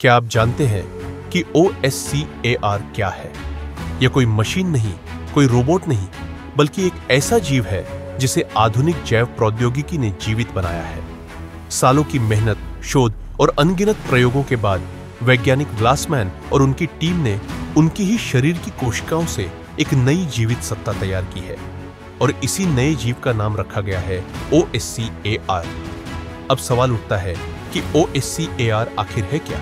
क्या आप जानते हैं कि OSCAR क्या है? यह कोई मशीन नहीं, कोई रोबोट नहीं, बल्कि एक ऐसा जीव है जिसे आधुनिक जैव प्रौद्योगिकी ने जीवित बनाया है। सालों की मेहनत, शोध और अनगिनत प्रयोगों के बाद वैज्ञानिक ग्लासमैन और उनकी टीम ने उनकी ही शरीर की कोशिकाओं से एक नई जीवित सत्ता तैयार की है और इसी नए जीव का नाम रखा गया है OSCAR। अब सवाल उठता है कि OSCAR आखिर है क्या?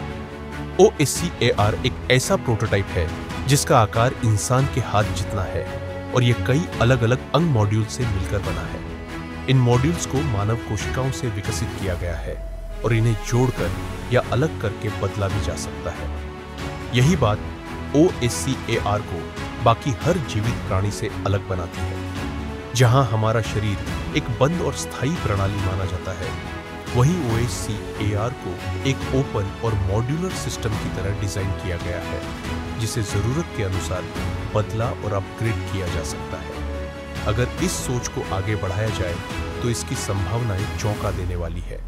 OSCAR एक ऐसा प्रोटोटाइप है जिसका आकार इंसान के हाथ जितना है और यह कई अलग अलग अंग मॉड्यूल से मिलकर बना है। इन मॉड्यूल्स को मानव कोशिकाओं से विकसित किया गया है और इन्हें जोड़कर या अलग करके बदला भी जा सकता है। यही बात OSCAR को बाकी हर जीवित प्राणी से अलग बनाती है। जहां हमारा शरीर एक बंद और स्थायी प्रणाली माना जाता है, वहीं OSCAR को एक ओपन और मॉड्यूलर सिस्टम की तरह डिजाइन किया गया है, जिसे जरूरत के अनुसार बदला और अपग्रेड किया जा सकता है। अगर इस सोच को आगे बढ़ाया जाए तो इसकी संभावनाएं चौंका देने वाली है।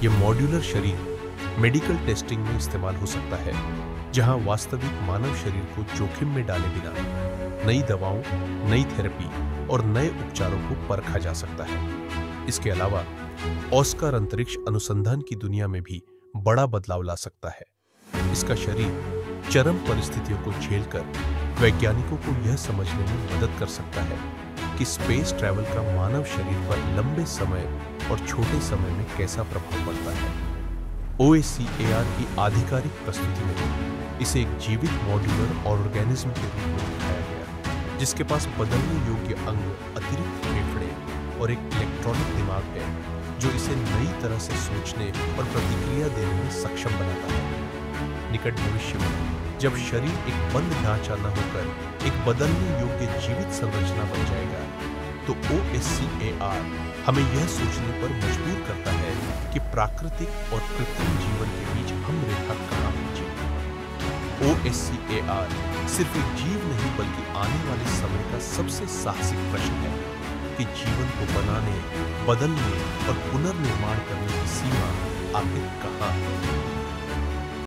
यह मॉड्यूलर शरीर मेडिकल टेस्टिंग में इस्तेमाल हो सकता है, जहां वास्तविक मानव शरीर को जोखिम में डाले बिना नई दवाओं, नई थेरेपी और नए उपचारों को परखा जा सकता है। इसके अलावा ऑस्कर अंतरिक्ष अनुसंधान की दुनिया में भी बड़ा बदलाव ला सकता है। इसका शरीर चरम परिस्थितियों को झेलकर वैज्ञानिकों को यह समझने में मदद कर सकता है कि स्पेस ट्रैवल का मानव शरीर पर लंबे समय और छोटे समय में कैसा प्रभाव पड़ता है। OSCAR की आधिकारिक प्रस्तुति में इसे एक जीवित मॉड्यूलर ऑर्गेनिज्म के रूप में दिखाया गया, जिसके पास बदलने योग्य अंग, अतिरिक्त फेफड़े और एक इलेक्ट्रॉनिक दिमाग है जो इसे नई तरह से सोचने और प्रतिक्रिया देने में सक्षम बनाता है। निकट भविष्य में जब शरीर एक बंद ढांचा न होकर एक बदलने योग्य जीवित संरचना बन जाएगा, तो OSCAR हमें यह सोचने पर मजबूर करता है कि प्राकृतिक और कृत्रिम जीवन के बीच हम रेखा कहां खींचें। OSCAR सिर्फ एक जीव नहीं, बल्कि आने वाले समय का सबसे साहसिक प्रश्न है कि जीवन को बनाने, बदलने और पुनर्निर्माण करने की सीमा आखिर कहां है।